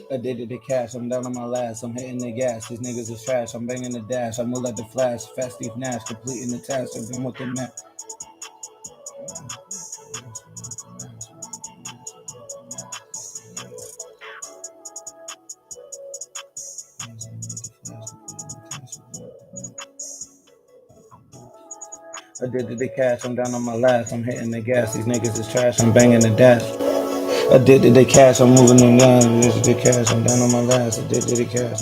Addicted to cash, I'm down on my last, I'm hitting the gas. These niggas is trash, I'm banging the dash. I move like the Flash, Fast Steve Nash, completing the task. I've been with the match. Addicted to cash, I'm down on my last, I'm hitting the gas. These niggas is trash, I'm banging the dash. Addicted to cash, I'm moving them down. Addicted to cash, I'm down on my last. Addicted to cash.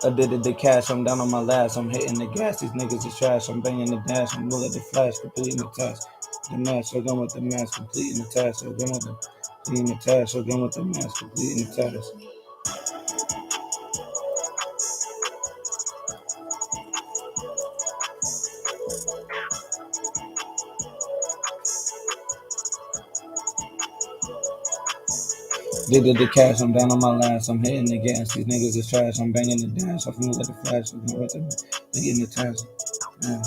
Addicted to cash, I'm down on my last. I'm hitting the gas. These niggas is trash. I'm banging the dash. I'm moving the flash, completing the task. The match, so done with the mask, completing the task. So done with the completing the task. So done with the mask, completing the task. Addicted to cash, I'm down on my last. I'm hitting the gas. These niggas is trash. I'm banging the dash. I'm moving the flash. So done with the completing the task. Yeah.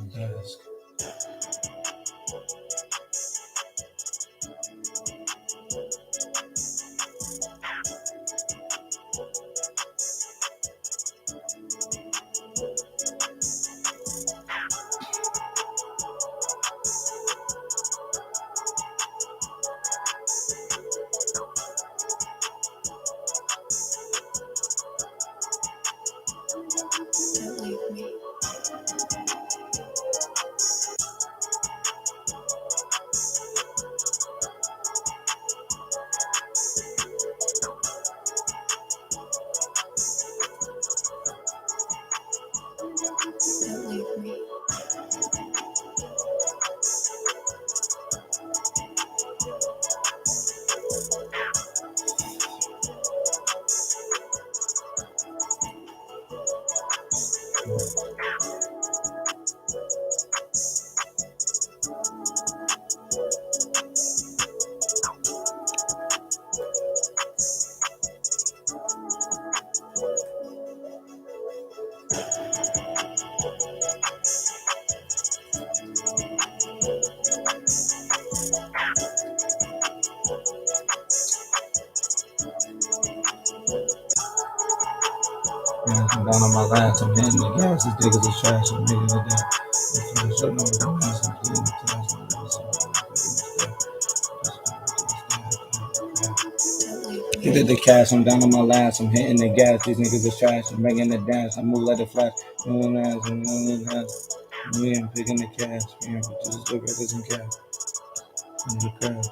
Desk. I'm down on my last, I'm hitting the gas, these niggas is trash, I'm making it down. So done with the mask, I'm completing the task. Addicted to cash, I'm down on my last, I'm hitting the gas, these niggas is trash, I'm banging the dance, I move like the flash, moving ass, and moving ass. Me, I'm picking the cash, man, just look at this in cash. In the crowd.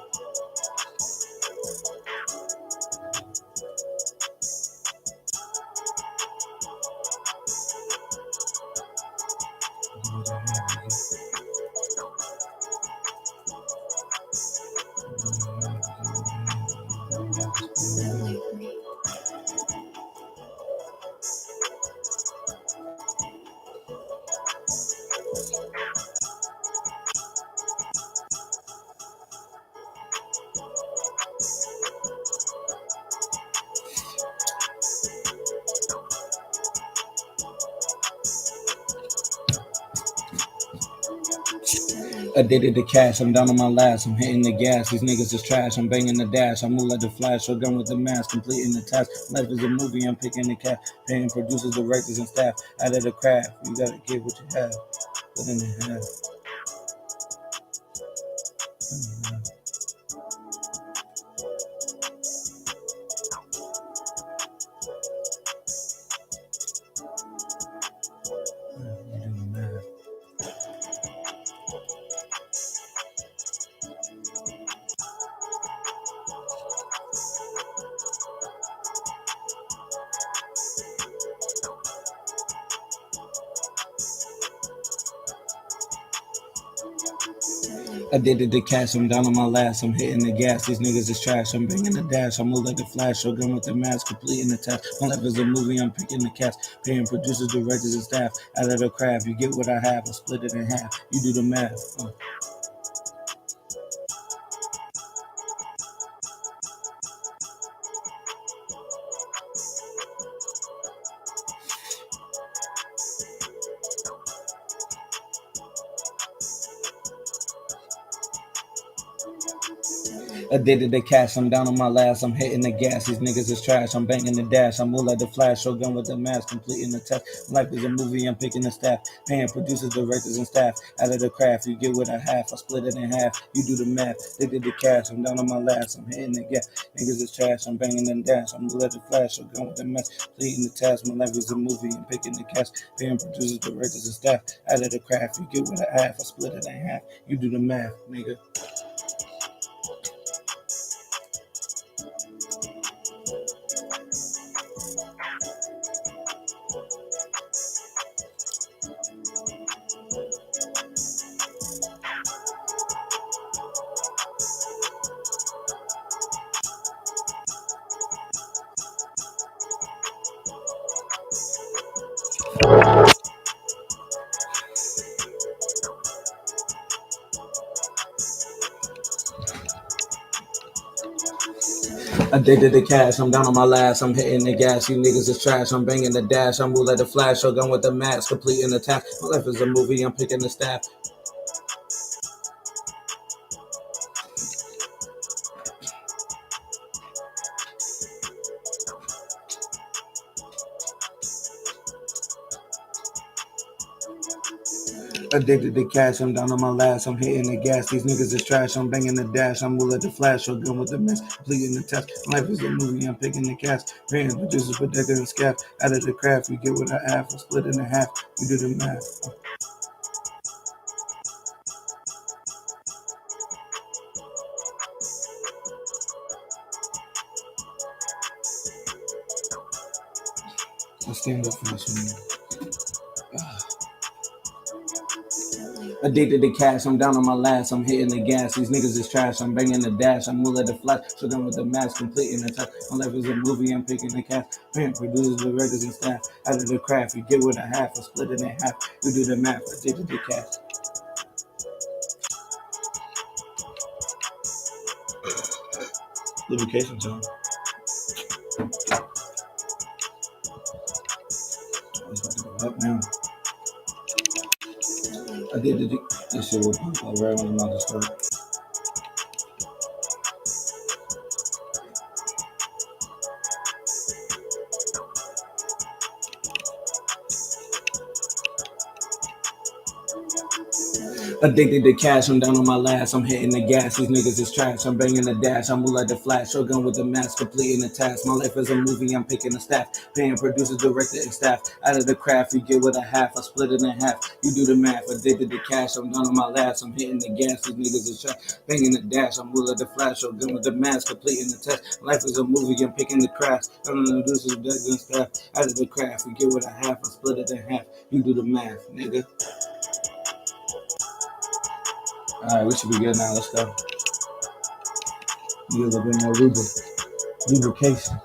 Addicted to cash, I'm down on my last. I'm hitting the gas. These niggas is trash. I'm banging the dash. I move like the flash. Shotgun with the mask, completing the task. Life is a movie. I'm picking the cat. Paying producers, directors, and staff. Out of the craft, you gotta give what you have. Put in the half. Addicted to cash, I'm down on my last. I'm hitting the gas. These niggas is trash. I'm banging the dash. I move like the flash. Shotgun with the mask, completing the task. My life is a movie. I'm picking the cast. Paying producers, directors, and staff. Out of the craft, you get what I have. I split it in half. You do the math. Addicted to cash, I'm down on my last. I'm hitting the gas. These niggas is trash. I'm banging the dash. I move like the flash. Shotgun with the mask, completing the test. Life is a movie. I'm picking the staff. Paying producers, directors, and staff. Out of the craft, you get what I have. I split it in half. You do the math. Addicted to cash, I'm down on my last. I'm hitting the gas. Niggas is trash. I'm banging the dash. I move like the flash. Shotgun with the mask, completing the task. My life is a movie. I'm picking the cash. Paying producers, directors, and staff. Out of the craft, you get what I have. I split it in half. You do the math, nigga. Addicted to cash, I'm down on my last. I'm hitting the gas. You niggas is trash. I'm banging the dash. I move like the flash. Shotgun with the mask, completing the task. My life is a movie. I'm picking the staff. Addicted to cash, I'm down on my last. I'm hitting the gas. These niggas is trash. I'm banging the dash. I'm will at the flash. Shotgun with the mess, completing the test. Life is a movie. I'm picking the cast. Paying producers, protecting the scaff. Out of the craft, you get what I have. I split it in half. We do the math. I stand up for this one. Addicted to cash, I'm down on my last. I'm hitting the gas. These niggas is trash. I'm banging the dash. I'm will at the flash. Shotgun with the mask, completing the task. My life is a movie. I'm picking the cast. Paying producers, directors, and staff. Out of the craft, you get what I have. I split it in half. You do the math. Addicted to cash. Lubrication time. It's about to go up now. I did this shit will pump up right when I'm about to start. Addicted to cash, I'm down on my last. I'm hitting the gas. These niggas is trash. I'm banging the dash. I move like the flash. Shotgun with the mask, completing the task. My life is a movie. I'm picking the staff. Paying producers, director, and staff. Out of the craft, you get what I have. I split it in half. You do the math. Addicted to cash, I'm down on my last. I'm hitting the gas. These niggas is trash. Banging the dash. I move like the flash. Shotgun with the mask, completing the test. Life is a movie. I'm picking the craft. Out of the producers, director, and staff. Out of the craft, you get what I have. I split it in half. You do the math, nigga. Alright, we should be good now. Let's go. Get a little bit more lubrication.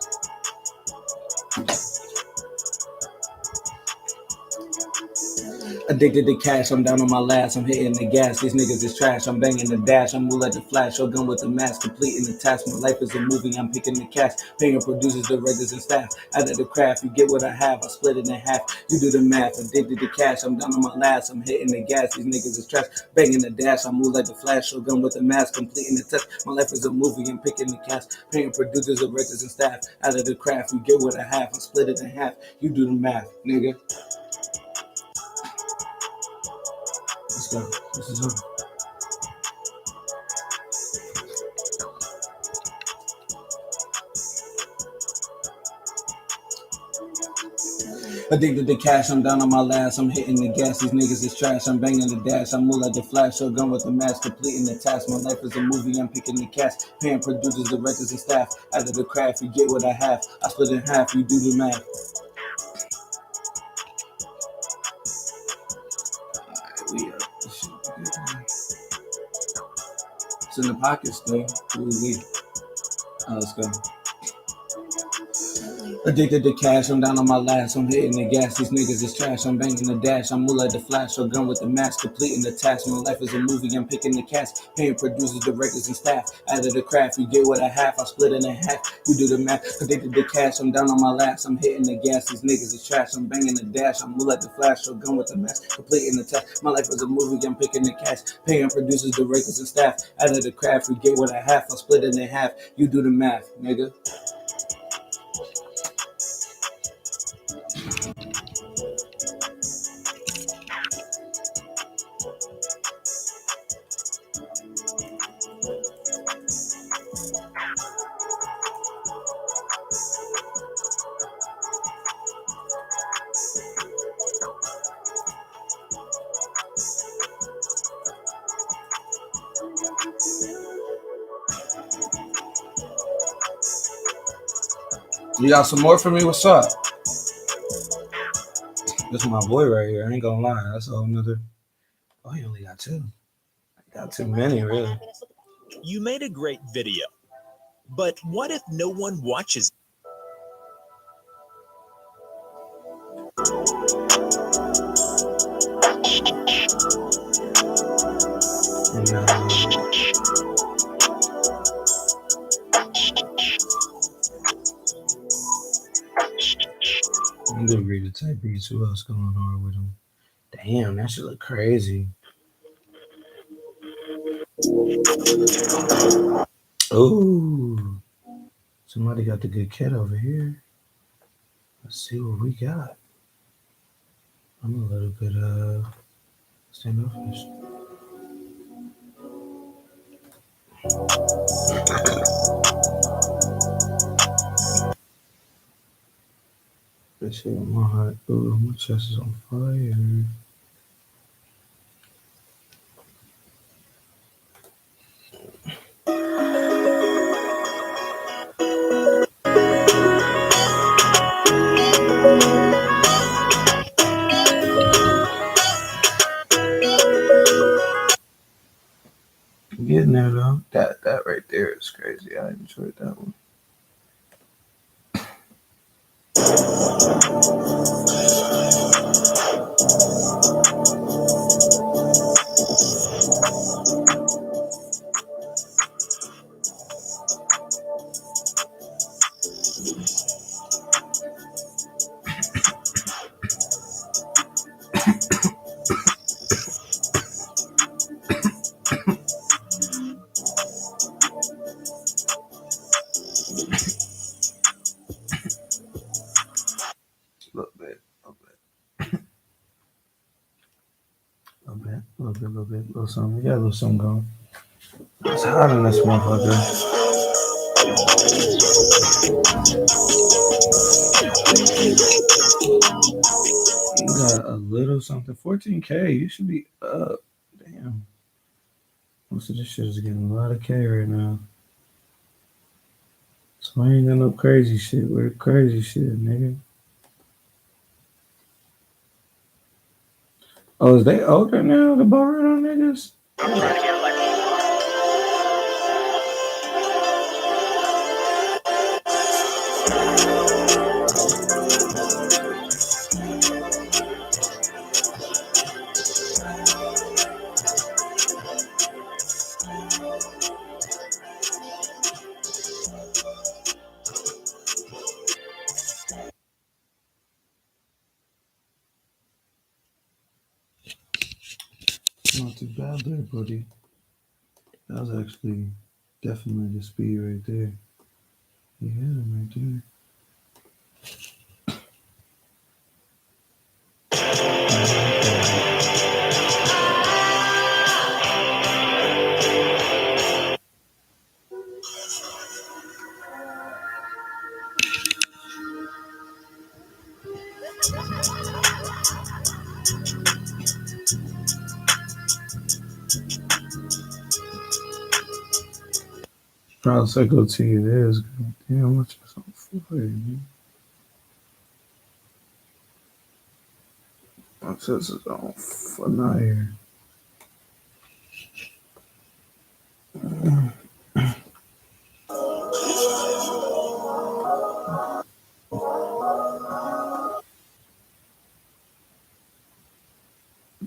Addicted to cash, I'm down on my last, I'm hitting the gas. These niggas is trash, I'm banging the dash. I'm move like the flash, shogun with the mask, completing the task. My life is a movie, I'm picking the cash. Paying producers, directors, and staff. Out of the craft, you get what I have, I split it in half. You do the math, addicted to cash, I'm down on my last, I'm hitting the gas. These niggas is trash, banging the dash. I move like the flash, shogun with the mask, completing the task. My life is a movie, I'm picking the cash. Paying producers, directors, and staff. Out of the craft, you get what I have, I split it in half. You do the math, nigga. Let's go. This is over. Addicted to cash, I'm down on my last, I'm hitting the gas, these niggas is trash, I'm banging the dash, I move like the flash, shogun with the mask, completing the task. My life is a movie, I'm picking the cast, paying producers, directors, and staff. Out of the craft, you get what I have, I split it in half, you do the math. Alright, we up. It's in the pocket still. Let's go. Addicted to cash, I'm down on my last, I'm hitting the gas, these niggas is trash, I'm banging the dash, I move like the flash, shogun with the mask, completing the task. My life is a movie, I'm picking the cast, paying producers, directors, and staff. Out of the craft, you get what I have, I split it in half, you do the math. Addicted to cash, I'm down on my last, I'm hitting the gas, these niggas is trash, I'm banging the dash, I move like the flash, shogun with the mask, completing the task. My life is a movie, I'm picking the cast, paying producers, directors, and staff. Out of the craft, you get what I have, I split it in half, you do the math, nigga. You got some more for me? What's up? This is my boy right here. I ain't gonna lie. That's a whole nother. Oh, you only got two. I got too many, really. You made a great video, but what if no one watches? I'm gonna read the type beats. Who else going on with them? Damn, that shit look crazy. Ooh, somebody got the good cat over here. Let's see what we got. I'm a little bit standoffish. This shit on my heart. Ooh, my chest is on fire. Getting there though. That right there is crazy. I enjoyed that one. Little something. We got a little something going. It's hot in this motherfucker. You got a little something. 14K. You should be up. Damn. Most of this shit is getting a lot of K right now. So I ain't got no crazy shit. Where the crazy shit, nigga? Oh, is they older now, the Boruto niggas? too bad there, buddy. That was actually definitely the speed right there. You hit him right there. Proud Psycho T it is. Damn, what's this on fire, man? What's this on fire?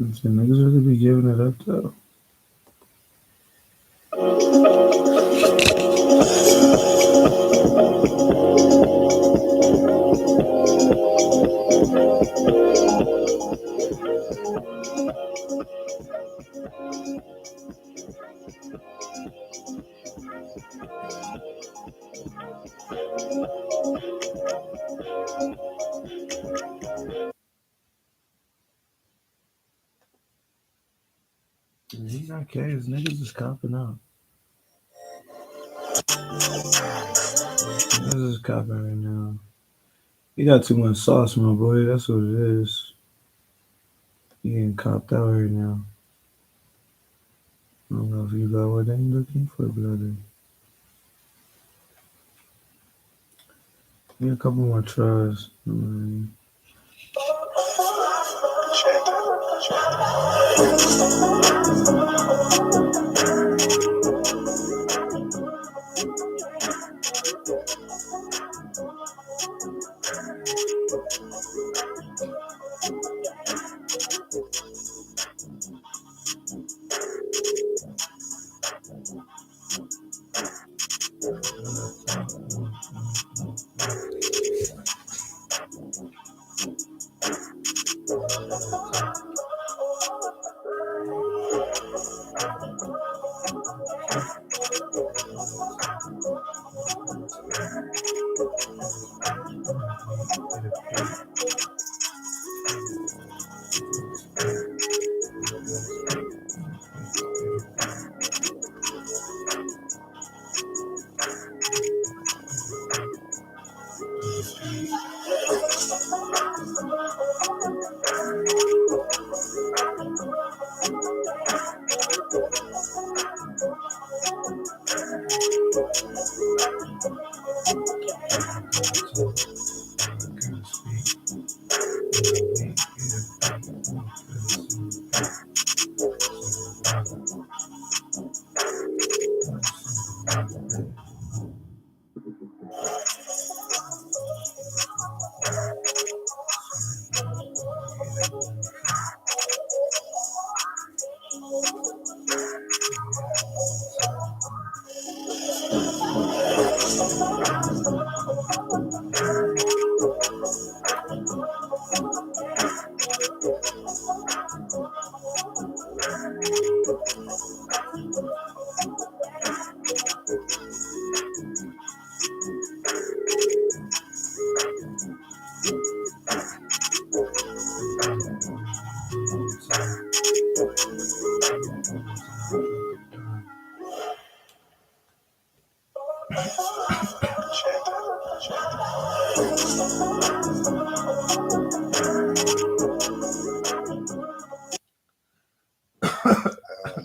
The niggas really be giving it up though. He's not cares. Niggas is copping out. Niggas is copping right now. You got too much sauce, my boy. That's what it is. You getting copped out right now. I don't know if you got what they looking for, brother. Need a couple more tries. I'm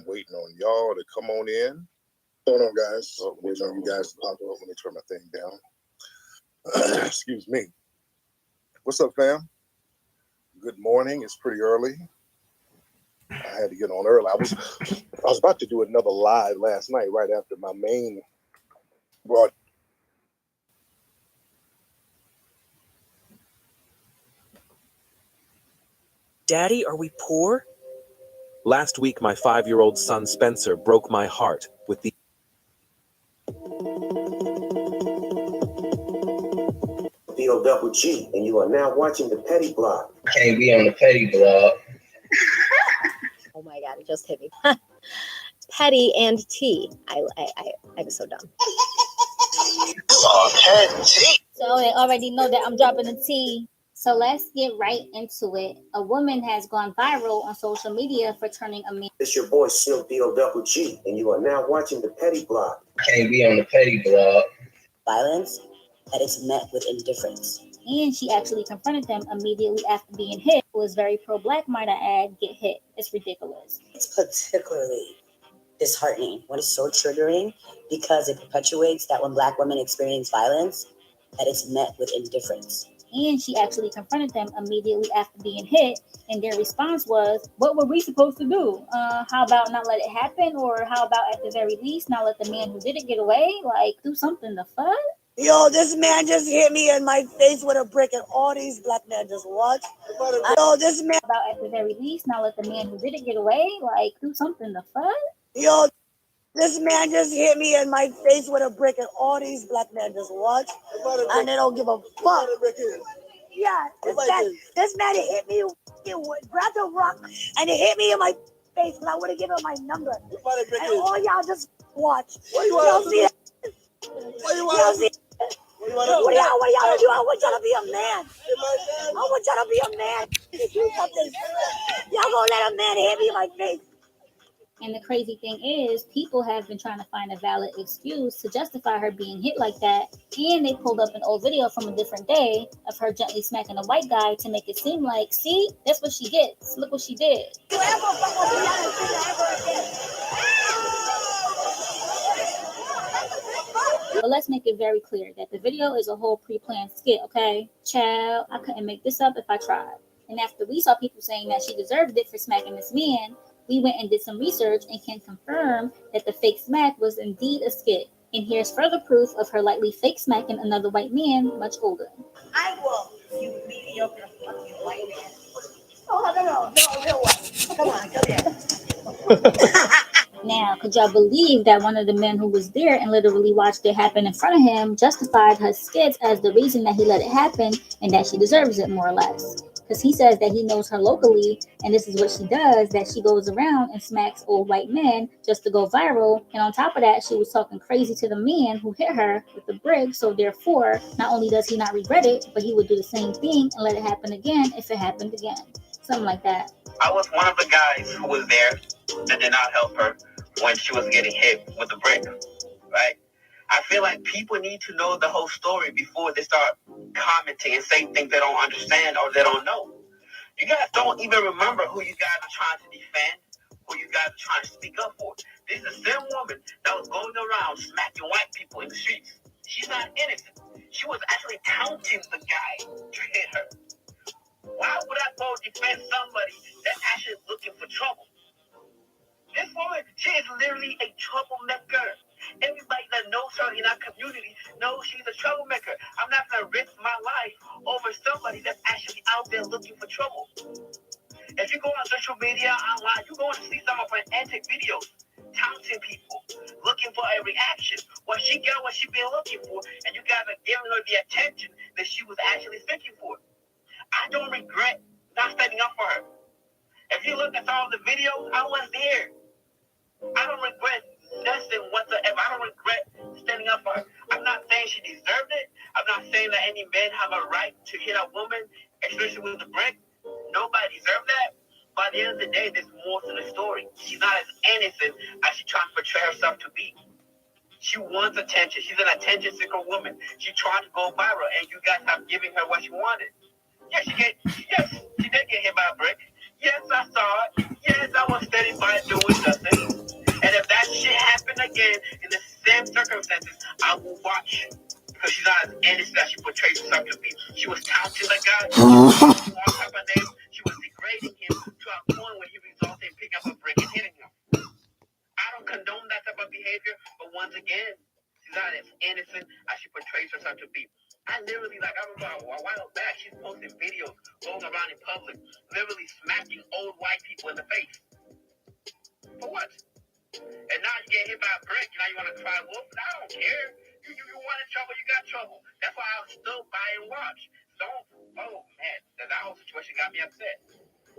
waiting on y'all to come on in. What's going on, guys? Waiting on you guys to pop up. Let me turn my thing down. Excuse me. What's up, fam? Good morning. It's pretty early. I had to get on early. I was about to do another live last night, right after my main broad. Daddy, are we poor? Last week, my 5-year-old son Spencer broke my heart with the Double G, and you are now watching the Petty Blog. Can't be on the Petty Blog. Oh my God, just hit me. Petty and T. I was so dumb. So they already know that I'm dropping a T. So let's get right into it. A woman has gone viral on social media for turning a man. It's your boy Snoop Double G, and you are now watching the Petty Blog. Can't be on the petty blog. Violence that is met with indifference. And she actually confronted them immediately after being hit. It was very pro-black, might I add, get hit. It's ridiculous. It's particularly disheartening when it's so triggering because it perpetuates that when Black women experience violence, that it's met with indifference. And she actually confronted them immediately after being hit. And their response was, what were we supposed to do? How about not let it happen? Or how about at the very least, not let the man who did it get away? Like, do something to fuck? Yo, this man just hit me in my face with a brick and all these Black men just watch. Yo, this man. About at the very least, not let the man who did it get away? Like, do something to fuck? Yo, this man just hit me in my face with a brick and all these Black men just watch. And they don't give a fuck. Yeah, this man hit me, grabbed a rock, and it hit me in my face, and I would have given him my number. And all y'all just watch. Y'all see that? Y'all see? What y'all do? I want y'all to be a man. I want y'all to be a man. Do something. Y'all gonna let a man hit me in my face. And the crazy thing is, people have been trying to find a valid excuse to justify her being hit like that. And they pulled up an old video from a different day of her gently smacking a white guy to make it seem like, see, that's what she gets. Look what she did. But let's make it very clear that the video is a whole pre-planned skit, okay? Child, I couldn't make this up if I tried. And after we saw people saying that she deserved it for smacking this man, we went and did some research and can confirm that the fake smack was indeed a skit. And here's further proof of her likely fake smacking another white man much older. I will, you mediocre fucking white man. Oh, no, real one. Come on, come here. Now, could y'all believe that one of the men who was there and literally watched it happen in front of him justified her skits as the reason that he let it happen and that she deserves it, more or less? Because he says that he knows her locally, and this is what she does, that she goes around and smacks old white men just to go viral. And on top of that, she was talking crazy to the man who hit her with the brick. So therefore, not only does he not regret it, but he would do the same thing and let it happen again if it happened again. Something like that. I was one of the guys who was there that did not help her when she was getting hit with the brick, right? I feel like people need to know the whole story before they start commenting and saying things they don't understand or they don't know. You guys don't even remember who you guys are trying to defend, who you guys are trying to speak up for. This is the same woman that was going around smacking white people in the streets. She's not innocent. She was actually taunting the guy to hit her. Why would I go defend somebody that's actually looking for trouble? This woman, she is literally a troublemaker. Everybody that knows her in our community knows she's a troublemaker. I'm not going to risk my life over somebody that's actually out there looking for trouble. If you go on social media, online, you're going to see some of her antic videos, taunting people, looking for a reaction. Well, she got what she's been looking for, and you guys are giving her the attention that she was actually seeking for. I don't regret not standing up for her. If you look at some of the videos, I was there. I don't regret nothing whatsoever. I don't regret standing up for her. I'm not saying she deserved it. I'm not saying that any men have a right to hit a woman, especially with the brick. Nobody deserves that. But at the end of the day, there's more to the story. She's not as innocent as she tries to portray herself to be. She wants attention. She's an attention-seeker woman. She's trying to go viral, and you guys have given her what she wanted. Yes, she did get hit by a brick. Yes, I saw it. Yes, I was standing by it doing nothing. And if that shit happened again in the same circumstances, I will watch. Because she's not as innocent as she portrays herself to be. She was taunting the guy. She was on top of him. She was degrading him to a point where he resulted in picking up a brick and hitting him. I don't condone that type of behavior, but once again, she's not as innocent as she portrays herself to be. I literally, I remember a while back, she's posting videos going around in public, literally smacking old white people in the face. For what? And now you get hit by a brick, now you want to cry wolf? I don't care. You wanted trouble, you got trouble. That's why I still buy and watch. Oh man, that whole situation got me upset.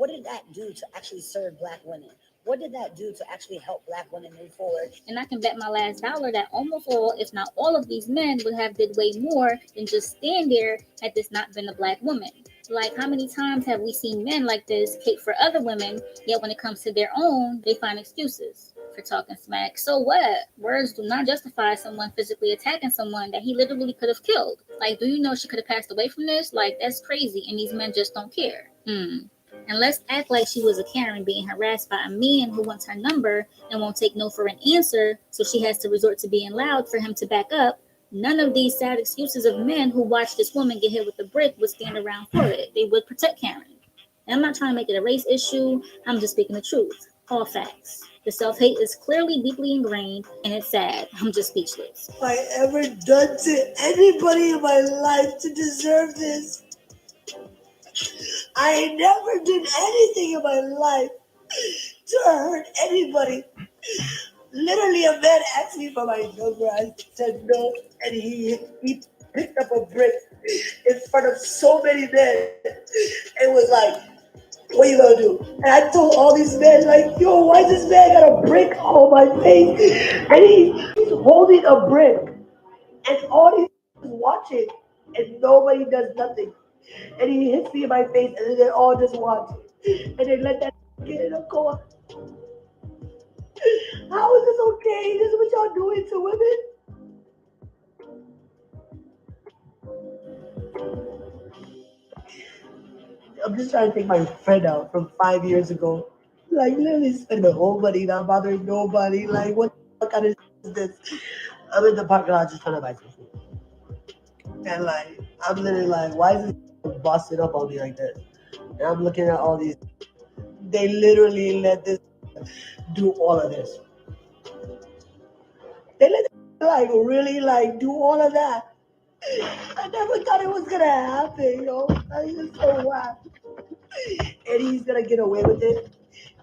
What did that do to actually serve Black women? What did that do to actually help Black women move forward? And I can bet my last dollar that almost all, if not all of these men would have did way more than just stand there had this not been a Black woman. Like, how many times have we seen men like this cape for other women, yet when it comes to their own, they find excuses for talking smack? So what? Words do not justify someone physically attacking someone that he literally could have killed. Like, do you know she could have passed away from this? Like, that's crazy, and these men just don't care. And let's act like she was a Karen being harassed by a man who wants her number and won't take no for an answer, so she has to resort to being loud for him to back up. None of these sad excuses of men who watched this woman get hit with a brick would stand around for it. They would protect Karen. And I'm not trying to make it a race issue. I'm just speaking the truth. All facts. The self-hate is clearly deeply ingrained, and it's sad. I'm just speechless. Have I ever done to anybody in my life to deserve this? I never did anything in my life to hurt anybody. Literally, a man asked me for my number. I said no, and he picked up a brick in front of so many men and was like, "What you gonna do?" And I told all these men, like, "Yo, why this man got a brick on my face?" And he's holding a brick, and all these watching, and nobody does nothing. And he hits me in my face, and then they all just watch, and they let that get in a car. How is this okay? This is what y'all doing to women? I'm just trying to take my friend out from 5 years ago. Like, literally spending my whole money, not bothering nobody. Like, what the fuck kind of is this? I'm in the parking lot just trying to buy some food. And, like, I'm literally like, why is this busted up on me like this? And I'm looking at all these. They literally let this do all of this. They let this, like, really, like, do all of that. I never thought it was gonna happen, yo. I just so whack. And he's gonna get away with it.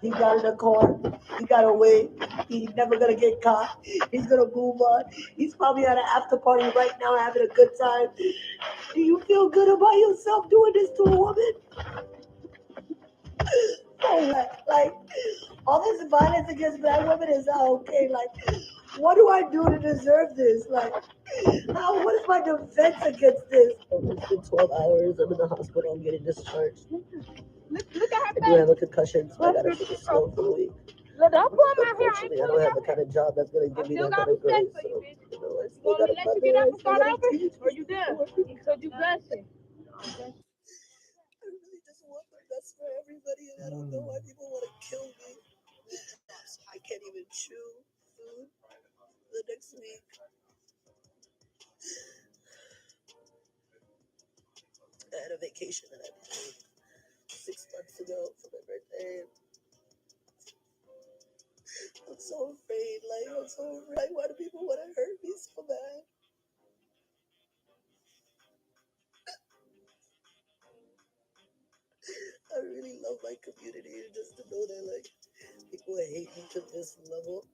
He got in a car. He got away. He's never gonna get caught. He's gonna move on. He's probably at an after party right now having a good time. Do you feel good about yourself doing this to a woman? Oh, like, all this violence against Black women is not okay. Like, what do I do to deserve this? Like, what is my defense against this? It's been 12 hours. I'm in the hospital. I'm getting discharged. Look at her I do have a concussion, so I gotta take it slow for a week. Look, don't pull my hair. Unfortunately, I don't have the kind of job that's gonna give me that kind of grace. So, I still gotta Let you get up and start over? Or you done? So you blessing. I really just want the best for everybody, and I don't know why people want to kill me. I can't even chew food the next week. I had a vacation that I took 6 months ago for my birthday. I'm so afraid. I'm so afraid. Why do people want to hurt me so bad? I really love my community, and just to know that people hate me to this level.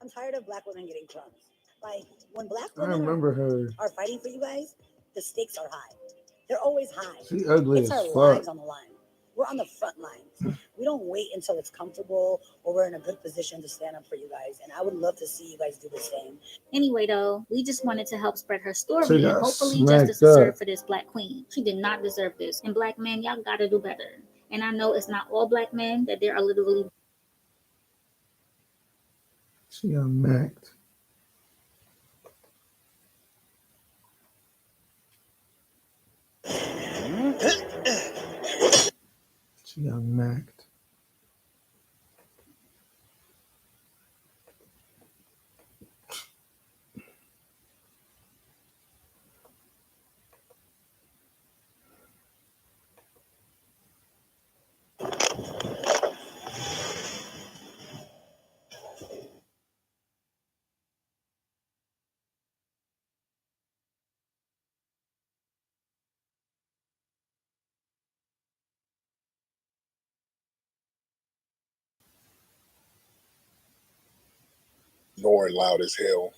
I'm tired of Black women getting crumbs. Like, when Black I women remember her. are fighting for you guys, the stakes are high. They're always high. She ugly It's as our fuck. lives on the line. We're on the front lines. We don't wait until it's comfortable or we're in a good position to stand up for you guys. And I would love to see you guys do the same. Anyway, though, we just wanted to help spread her story She and got hopefully smacked justice is up. served for this Black queen. She did not deserve this. And Black men, y'all gotta do better. And I know it's not all Black men, that there are literally. She got macked. She got macked. Snoring loud as hell.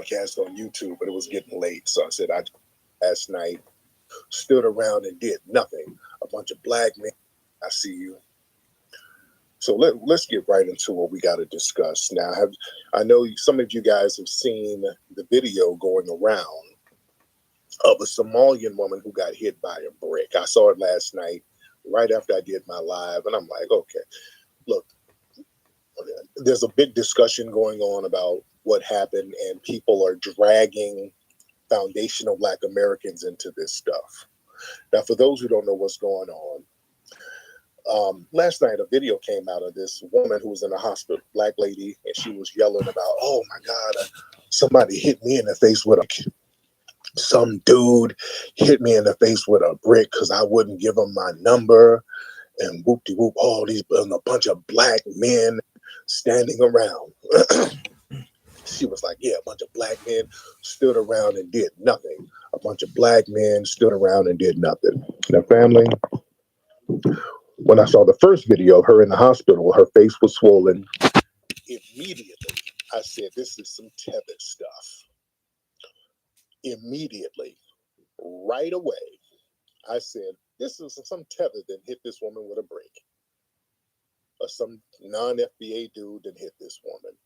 broadcast on YouTube, but it was getting late. So I said, last night stood around and did nothing. A bunch of black men. I see you. So let's get right into what we got to discuss now. I know some of you guys have seen the video going around of a Somalian woman who got hit by a brick. I saw it last night, right after I did my live, and I'm like, okay, look, there's a big discussion going on about what happened, and people are dragging foundational Black Americans into this stuff. Now, for those who don't know what's going on, last night a video came out of this woman who was in the hospital, black lady, and she was yelling about, oh my God, somebody hit me in the face with some dude hit me in the face with a brick because I wouldn't give him my number, and whoop-de-whoop, all these, and a bunch of black men standing around. She was like, yeah, a bunch of black men stood around and did nothing. A bunch of black men stood around and did nothing. Now, family, when I saw the first video of her in the hospital, her face was swollen. Immediately, I said, this is some tether stuff. Immediately, right away, I said, this is some tether that hit this woman with a brick. Or some non-FBA dude that hit this woman.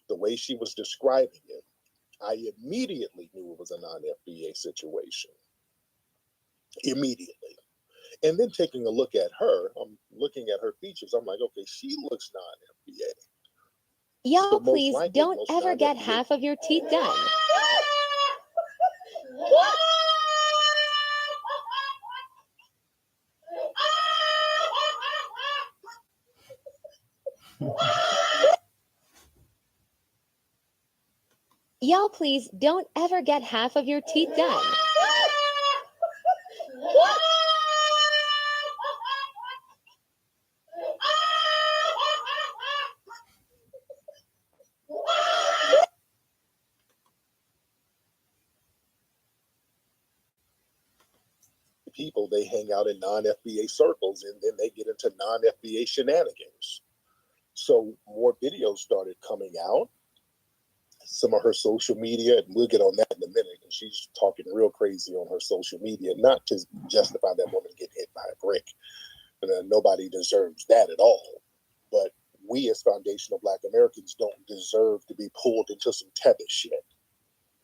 The way she was describing it, I immediately knew it was a non-FBA situation. Immediately. And then taking a look at her, I'm looking at her features, I'm like, okay, she looks non-FBA. Y'all, So most please likely, don't most ever get non-FBA half of your teeth done. Y'all, please don't ever get half of your teeth done. people, they hang out in non-FBA circles, and then they get into non-FBA shenanigans. So more videos started coming out. Some of her social media, and we'll get on that in a minute, and she's talking real crazy on her social media, not to justify that woman getting hit by a brick. And nobody deserves that at all. But we as foundational Black Americans don't deserve to be pulled into some tether shit.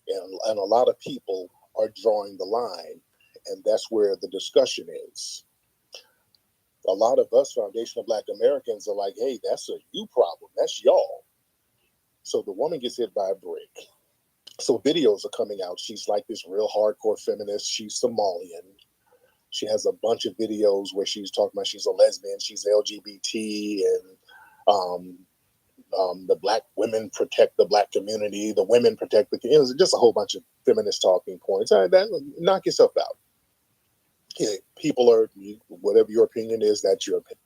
And a lot of people are drawing the line, and that's where the discussion is. A lot of us foundational Black Americans are like, hey, that's a you problem. That's y'all. So the woman gets hit by a brick. So videos are coming out. She's like this real hardcore feminist. She's Somalian. She has a bunch of videos where she's talking about she's a lesbian, she's LGBT, and the Black women protect the Black community, the women protect the community. Just a whole bunch of feminist talking points. Knock yourself out. Yeah, people are, whatever your opinion is, that's your opinion.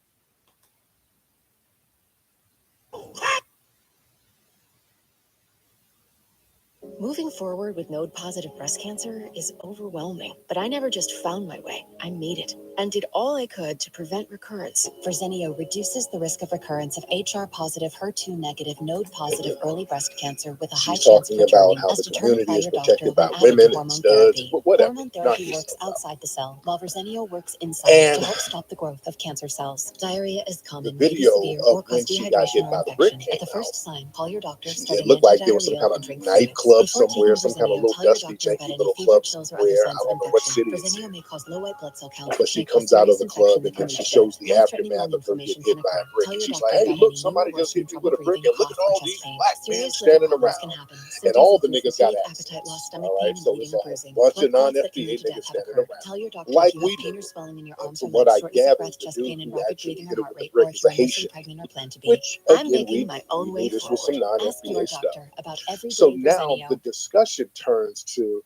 Moving forward with node-positive breast cancer is overwhelming, but I never just found my way. I made it and did all I could to prevent recurrence. Verzenio reduces the risk of recurrence of HR-positive, HER2-negative, node-positive early breast cancer with a high chance of returning, as determined by your doctor when added to hormone therapy. Hormone therapy works outside the cell, while Verzenio works inside to help stop the growth of cancer cells. Diarrhea is common, may be severe, or cause dehydration or infection. At the first sign, call your doctor, start an antidiarrheal, and drink Nightclub somewhere, some kind of little dusty, janky little club somewhere. I don't know what city it's in. May cause low white blood cell counts, But she comes out of the club and then she shows the aftermath of her getting hit by a brick. And she's like, hey, look, somebody just hit me with a brick, and look at all these Black men standing around. And all the niggas got access. All right, so it's a bunch of non-FBA niggas standing around. Like we do. And from what I gather, the dude who actually hit her with the brick is a Haitian. Which, again, we knew this was some non-FBA stuff. So now the discussion turns to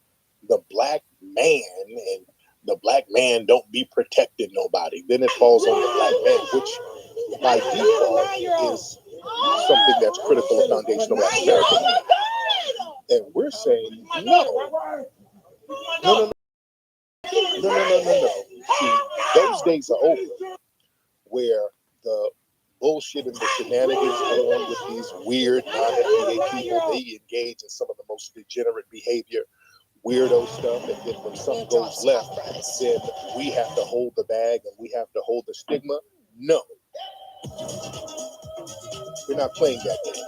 the Black man, and the Black man don't be protecting nobody. Then it falls on the Black man, which by default is something that's critical of foundational Black Americans. And we're saying no. No. See, those days are over where the bullshit and the shenanigans go on with these weird non-FBA people. They engage in some of the most degenerate behavior, weirdo stuff, and then when something goes left, then we have to hold the bag and we have to hold the stigma. No. We're not playing that game.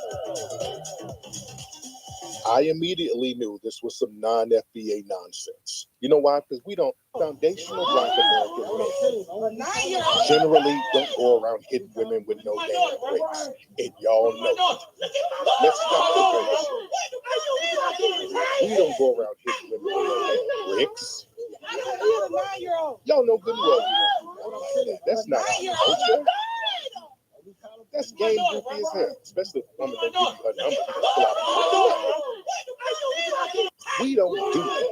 I immediately knew this was some non-FBA nonsense. You know why? Because we don't, foundational Black American men generally don't go around hitting women with no damn bricks. And y'all know. Let's stop the bullshit. We don't go around hitting women with no damn bricks. Y'all know good and well we don't do that. That's not our culture. That's game goofy as hell, especially if a woman don't give you her number. We don't do that.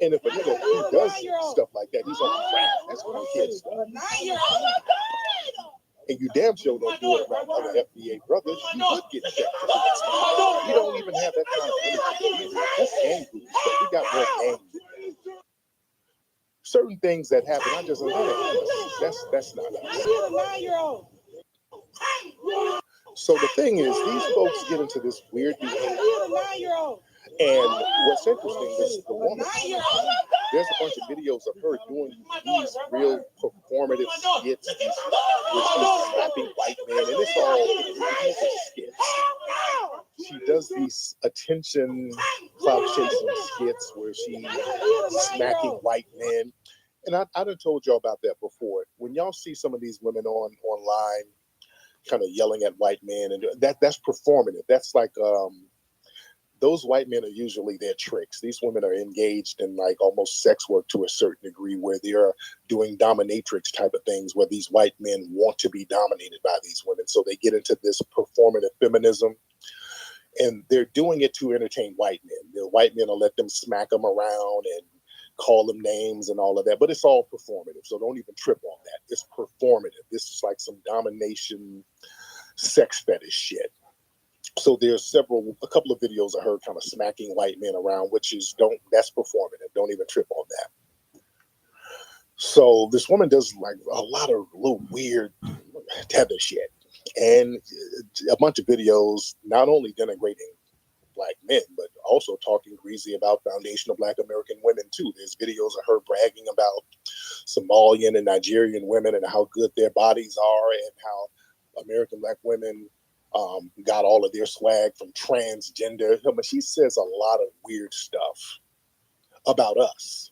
And if a nigga who does stuff like that, he's on crack. That's what I'm kidding. And you damn sure don't do it around other FBA brothers. You would get checked. You don't even have that kind of energy. That's game goofy stuff. We got more game. Certain things that happen, I just like, that's not us. So the thing is, these folks get into this weird behavior. And what's interesting is the woman, there's a bunch of videos of her doing these real performative skits where she's slapping white men, and it's all these are skits. She does these attention clout chasing skits where she's smacking white men. And I done told y'all about that before. When y'all see some of these women online kind of yelling at white men, and that's performative. That's like those white men are usually their tricks. These women are engaged in like almost sex work to a certain degree, where they're doing dominatrix type of things, where these white men want to be dominated by these women. So they get into this performative feminism, and they're doing it to entertain white men. The white men will let them smack them around and call them names and all of that, but it's all performative. So don't even trip on that. It's performative. This is like some domination, sex fetish shit. So there's a couple of videos of her kind of smacking white men around, that's performative. Don't even trip on that. So this woman does like a lot of little weird tether shit and a bunch of videos, not only denigrating Black men, but also talking greasy about foundational Black American women too. There's videos of her bragging about Somalian and Nigerian women and how good their bodies are, and how American Black women got all of their swag from transgender. I mean, she says a lot of weird stuff about us.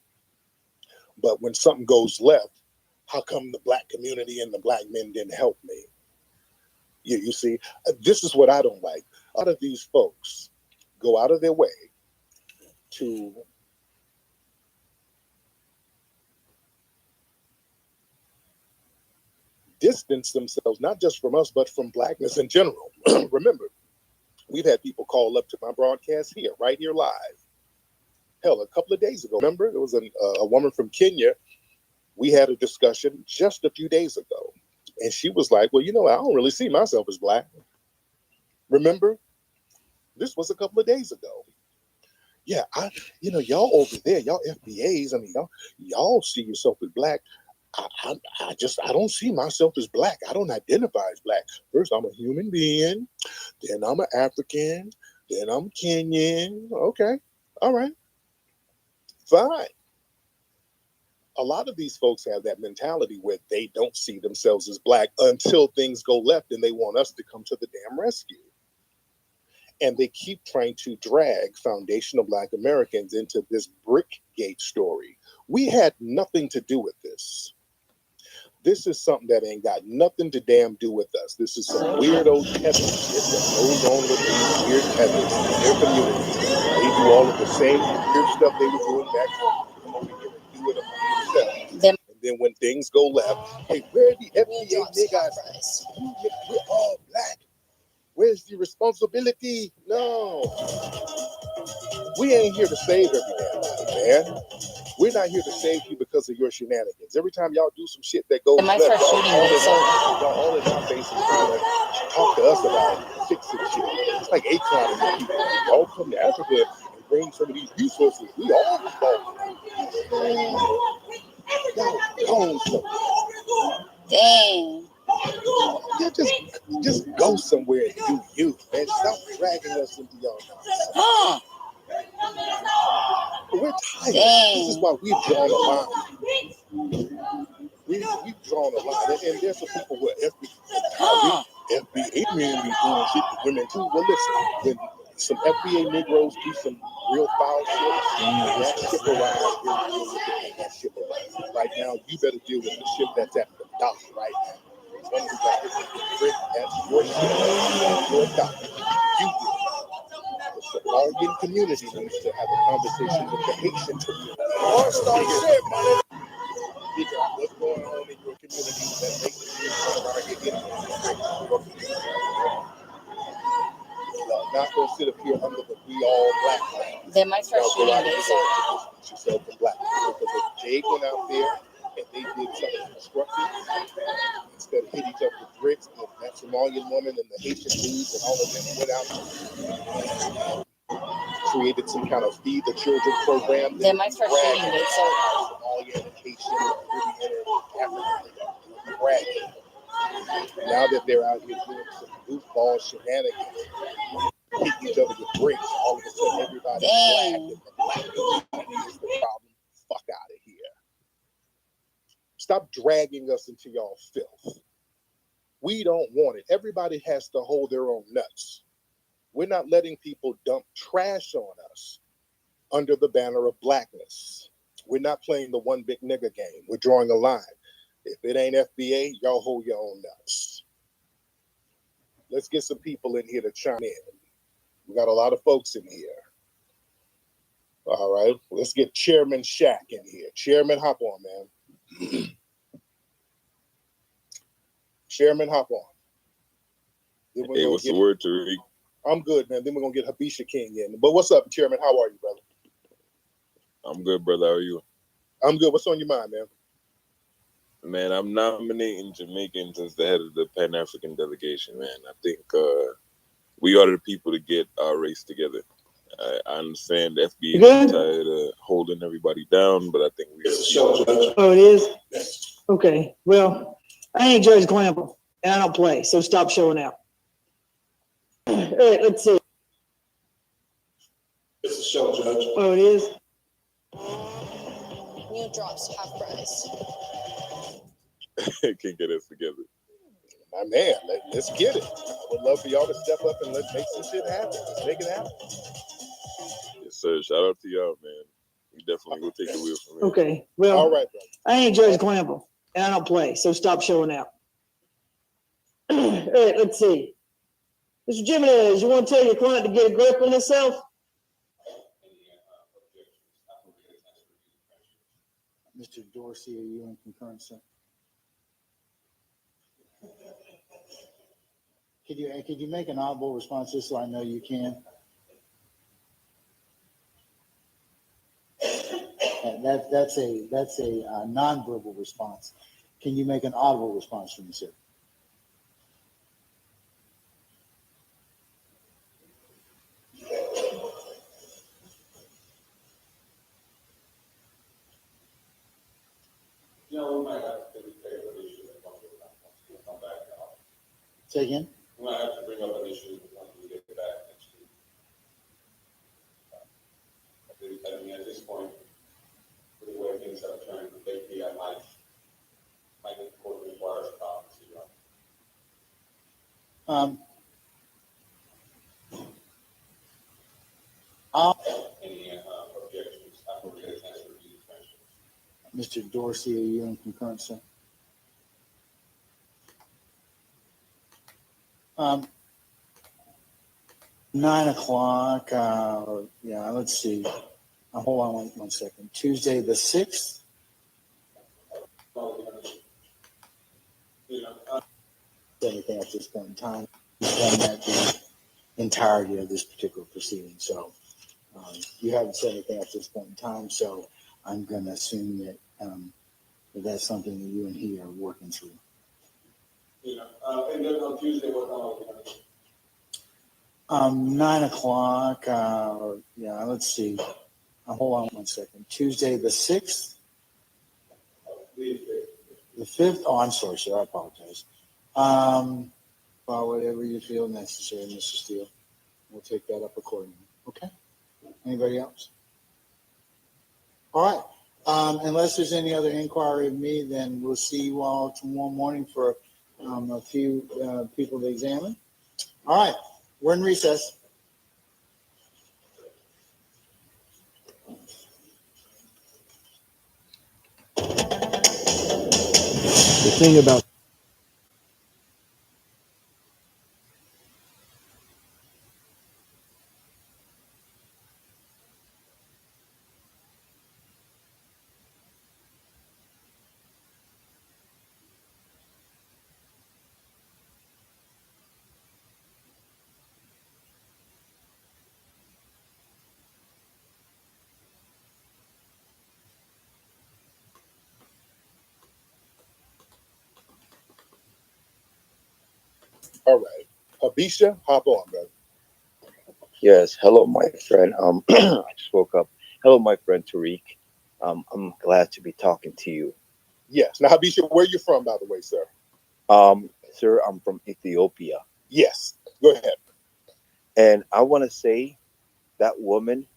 But when something goes left, how come the Black community and the Black men didn't help me? You see, this is what I don't like. A lot of these folks go out of their way to distance themselves, not just from us, but from Blackness in general. Remember, we've had people call up to my broadcast here, right here live. Hell, a couple of days ago, remember, there was a woman from Kenya. We had a discussion just a few days ago, and she was like, well, I don't really see myself as Black. Remember? This was a couple of days ago. Yeah, y'all over there, y'all FBAs, I mean, y'all see yourself as Black. I don't see myself as Black. I don't identify as Black. First, I'm a human being. Then I'm an African. Then I'm Kenyan. Okay. All right. Fine. A lot of these folks have that mentality where they don't see themselves as Black until things go left and they want us to come to the damn rescue. And they keep trying to drag foundational Black Americans into this Brickgate story. We had nothing to do with this. This is something that ain't got nothing to damn do with us. This is some weirdo tether shit that goes on with these weird tethers in their communities. They do all of the same weird stuff they were doing back home. Come over here and do it among themselves. And then when things go left, hey, where the FBA niggas? We're all Black. Where's the responsibility? No. We ain't here to save every damn thing, man. We're not here to save you because of your shenanigans. Every time y'all do some shit that goes left, y'all all in our faces trying to talk to us about fixing shit. It's like Akon and people. Y'all come to Africa and bring some of these resources. We all involved. Damn. Yeah, just go somewhere and do you, man. Stop dragging us into y'all nonsense. We're tired. This is why we've drawn a line. We've drawn a line, and there's some people who are FBA men be doing shit to women too. Well, listen, when some FBA Negroes do some real foul shit, that ship arrives. That ship arrives. Right now, you better deal with the ship that's at the dock right now. One who got hit with the brick, that's your ship, that's your dock. You do. The Somalian community needs to have a conversation with the Haitian community. All-star ship, man. Figure out what's going on in your community that makes you around here getting not going to sit up here under the we all black flag. They might start shooting at yourself from black people, because if Jay went out there and they did something constructive instead of hit each other with bricks, and that Somalian woman and the Haitian dudes and all of them went out and created some kind of feed the children program. They might start shooting at Somalian and Haitian and African. Now that they're out here doing some goofball shenanigans, hitting each other with bricks, all of a sudden everybody's black and the black community is the problem. Fuck out of here. Stop dragging us into y'all filth. We don't want it. Everybody has to hold their own nuts. We're not letting people dump trash on us under the banner of blackness. We're not playing the one big nigga game. We're drawing a line. If it ain't FBA, y'all hold your own nuts. Let's get some people in here to chime in. We got a lot of folks in here. All right, let's get Chairman Shaq in here. Chairman, hop on, man. Chairman, hop on. Hey, what's the word, Tariq? I'm good, man. Then we're going to get Habisha King in. But what's up, Chairman? How are you, brother? I'm good, brother. How are you? I'm good. What's on your mind, man? Man, I'm nominating Jamaicans as the head of the Pan-African delegation, man. I think we are the people to get our race together. I understand the FBA is tired of holding everybody down, but I think we are. Oh, it is? Okay. Well, I ain't Judge Glamble, and I don't play, so stop showing out. All right, let's see. It's a show, Judge. Oh, it is? New drops, half price. Can get us together. My man, let's get it. I would love for y'all to step up and let's make some shit happen. Let's make it happen. Yes, sir. Shout out to y'all, man. We definitely will take the wheel from here. Okay. Well, all right, brother. I ain't Judge Glamble, and I don't play, so stop showing out. All right, let's see. Mr. Jimenez, you want to tell your client to get a grip on himself? Mr. Dorsey, are you in concurrence, sir? Could you make an audible response just so I know you can? That's a nonverbal response. Can you make an audible response for me, sir? You know, we might have to take an issue that once we come back out. Say again? We might have to bring up an issue once we get back next week. I mean, at this point, with the way things have turned lately, I might think the court requires a conference, you know. Any objections? I will get a chance to review the questions. Mr. Dorsey, are you in concurrence, sir? 9 o'clock. Yeah, let's see. Hold on one second. Tuesday the 6th. Anything at this point in time? We've done that the entirety of this particular proceeding. So you haven't said anything at this point in time. So I'm going to assume that that's something that you and he are working through. Yeah. And then on Tuesday, what time are we going to do? 9 o'clock. Yeah, let's see. Hold on one second. Tuesday the 6th? The 5th? Oh, I'm sorry, sir. I apologize. Well, whatever you feel necessary, Mr. Steele. We'll take that up accordingly. Okay? Anybody else? All right. Unless there's any other inquiry of me, then we'll see you all tomorrow morning for a few people to examine. All right. We're in recess. The thing about All right. Habisha, hop on, brother. Yes, hello, my friend. I just woke up. Hello, my friend Tariq. I'm glad to be talking to you. Yes. Now, Habisha, where you from, by the way, sir? Sir, I'm from Ethiopia. Yes. Go ahead. And I want to say that woman,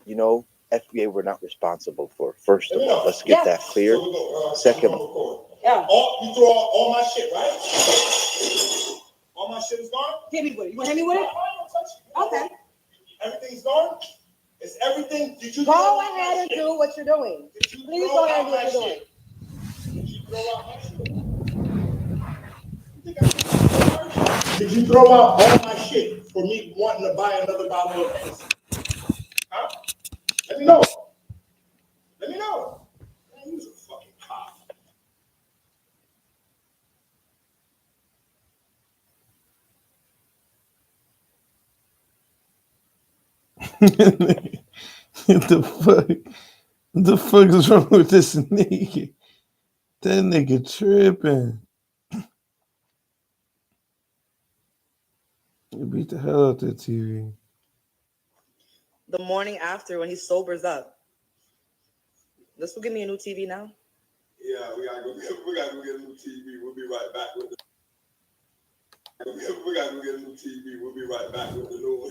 you know, FBA were not responsible for. First of all, let's get that clear. Second, Yeah. You throw all my shit, right? All my shit is gone? Hit me with it. You want to hit me with it? Okay. Everything's gone? Is everything? Did you Go ahead and do what you're doing. Please go ahead and do what you're doing. Did you throw out my shit? Did you throw out all my shit for me wanting to buy another bottle of Hennessy? Huh? Let me know. Let me know. Man, you's a fucking cop. what the fuck? What the fuck is wrong with this nigga? That nigga tripping. You beat the hell out that TV. The morning after when he sobers up. This will give me a new TV now. Yeah, we gotta go get a new TV. We'll be right back with the. We gotta go get a new TV. We'll be right back with the new one.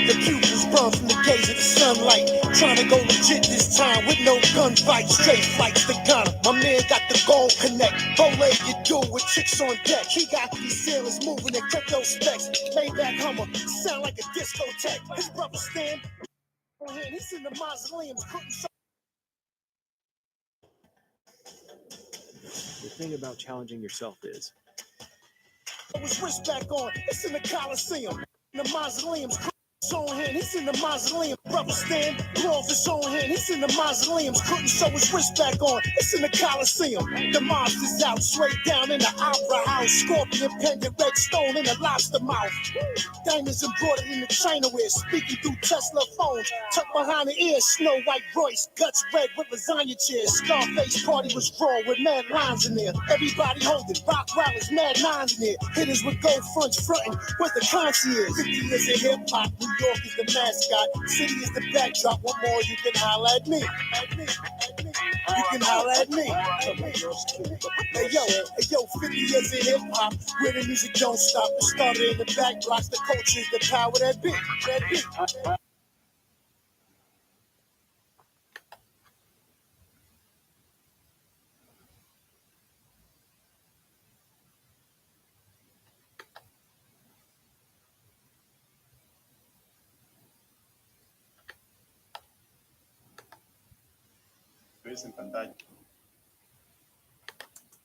The pupils burn from the gaze of the sunlight. Trying to go legit this time with no gunfight. Straight flights to Ghana. My man got the gold connect. Bow-leg you do with chicks on deck. He got these sailors moving in crypto specs. Maybach Hummer, sound like a discotheque. His brother stand on hand. He's in the mausoleums. The thing about challenging yourself is His wrist back on. It's in the Coliseum. In the mausoleums. On hand, he's in the mausoleum. Brother stand, blow off his own hand. He's in the mausoleums. Couldn't show his wrist back on. It's in the Coliseum. The monster's out, straight down in the opera house. Scorpion pendant, red stone in the lobster mouth. Diamonds embroidered in the Chinaware. Speaking through Tesla phones. Tucked behind the ear, Snow White Royce. Guts red with lasagna chairs. Scarface party was raw with mad lines in there. Everybody holding. Rock Rollers, mad nines in there. Hitters with gold fronts fronting. With the concierge. 50 years of hip hop. New York is the mascot. City is the backdrop. What more you can holler at me? You can holler at me. Hey yo, 50 years of hip hop. Where the music don't stop. It started in the back blocks. The culture is the power that beat. That beat.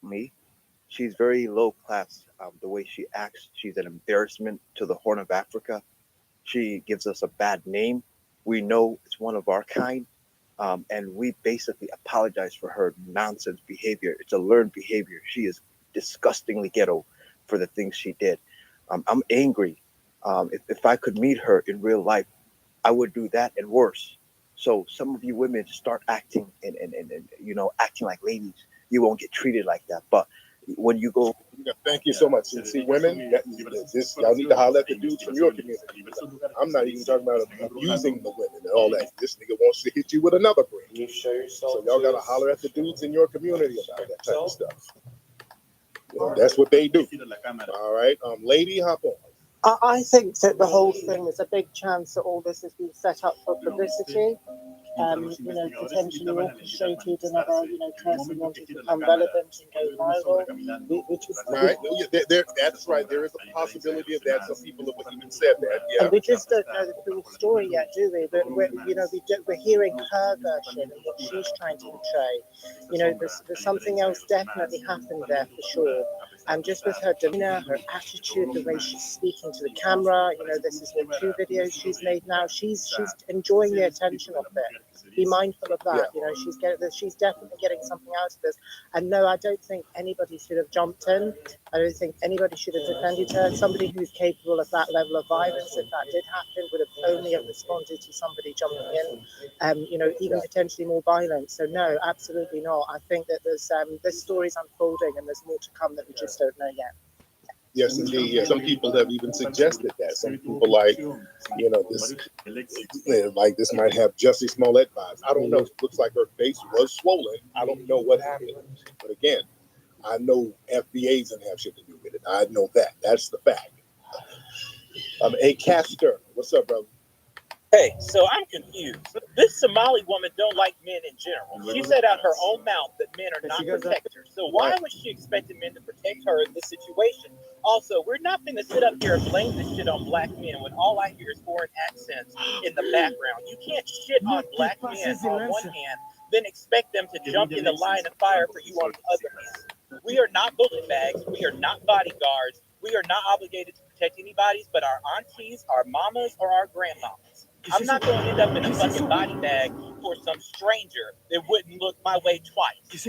me, she's very low class. The way she acts, she's an embarrassment to the Horn of Africa. She gives us a bad name. We know it's one of our kind, and we basically apologize for her nonsense behavior. It's a learned behavior. She is disgustingly ghetto for the things she did. I'm angry. If I could meet her in real life, I would do that and worse. So some of you women start acting and acting like ladies. You won't get treated like that. But when you go, thank you so much. See, women, y'all need to holler at the dudes from your community. I'm not even talking about abusing the women and all that. This nigga wants to hit you with another brick. So y'all gotta holler at the dudes in your community about that type of stuff. That's what they do. All right, lady, hop on. I think that the whole thing is a big chance that all this has been set up for publicity. Potentially orchestrated another, person wanting to become relevant and go viral, which is right. That's right. There is a possibility of that. Some people have even said that. Yeah. And we just don't know the full story yet, do we? But we're hearing her version and what she's trying to portray. There's something else definitely happened there for sure. And just with her demeanor, her attitude, the way she's speaking to the camera, this is what 2 videos she's made now. She's enjoying the attention of it. Be mindful of that. She's definitely getting something out of this. And no, I don't think anybody should have jumped in. I don't think anybody should have defended her. Somebody who's capable of that level of violence, if that did happen, would have only have responded to somebody jumping in, even potentially more violent. So no, absolutely not. I think that there's this story's unfolding and there's more to come that we just don't know yet. Yes, indeed. Yeah. Some people have even suggested that. Some people this might have Jussie Smollett vibes. I don't know. It looks like her face was swollen. I don't know what happened. But again, I know FBA doesn't have shit to do with it. I know that. That's the fact. A Caster. What's up, brother? Hey, so I'm confused. This Somali woman don't like men in general. She said out her own mouth that men are not protectors. So why was she expecting men to protect her in this situation? Also, we're not going to sit up here and blame this shit on black men when all I hear is foreign accents in the background. You can't shit on black men on one hand, then expect them to jump in the line of fire for you on the other hand. We are not bullet bags. We are not bodyguards. We are not obligated to protect anybody but our aunties, our mamas, or our grandmamas. I'm not going to end up in a fucking body bag for some stranger that wouldn't look my way twice.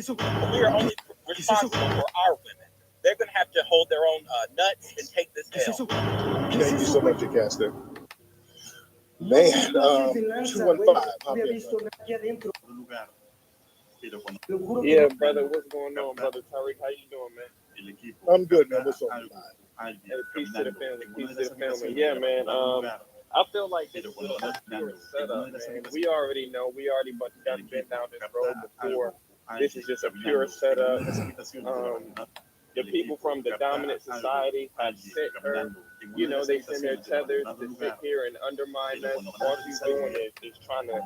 We are only responsible for our women. They're going to have to hold their own nuts and take this L. Thank you so much, Caster. Man, 215. Yeah, brother, what's going on, brother Tariq? How you doing, man? I'm good, man. What's on? Hey, peace to the family. Peace to the family. Yeah, man. I feel like this is a pure setup, man. We already know. We already been down this road before. This is just a pure setup. The people from the dominant society have sent her. They send their tethers to sit here and undermine us. All she's doing is trying to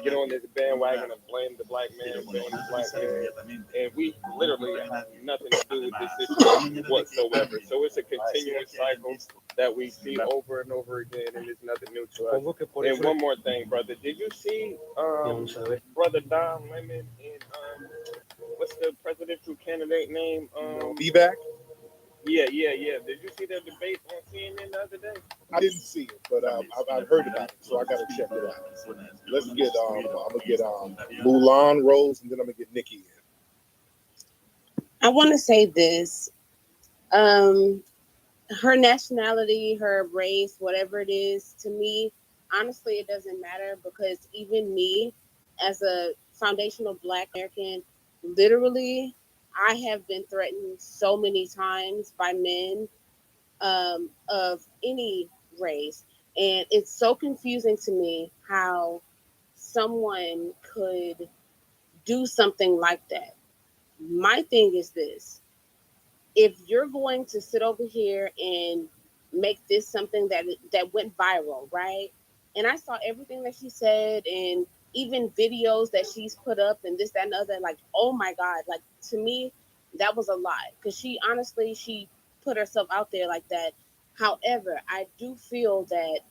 get on this bandwagon of blame the black man, blame the black man. And we literally have nothing to do with this situation whatsoever. So it's a continuous cycle that we see over and over again, and it's nothing new to us. And one more thing, brother. Did you see Brother Don Lemon and what's the presidential candidate name? Be back? Yeah. Did you see their debate on CNN the other day? I didn't see it, but I've heard about it, so I gotta check it out. Let's get I'm gonna get Mulan Rose, and then I'm gonna get Nikki in. I want to say this. Her nationality, her race, whatever it is, to me, honestly, it doesn't matter, because even me, as a foundational Black American, literally, I have been threatened so many times by men of any race. And it's so confusing to me how someone could do something like that. My thing is this. If you're going to sit over here and make this something that went viral, right? And I saw everything that she said, and even videos that she's put up and this, that, and the other, like, oh my God, like, to me, that was a lie. Because she put herself out there like that. However, I do feel that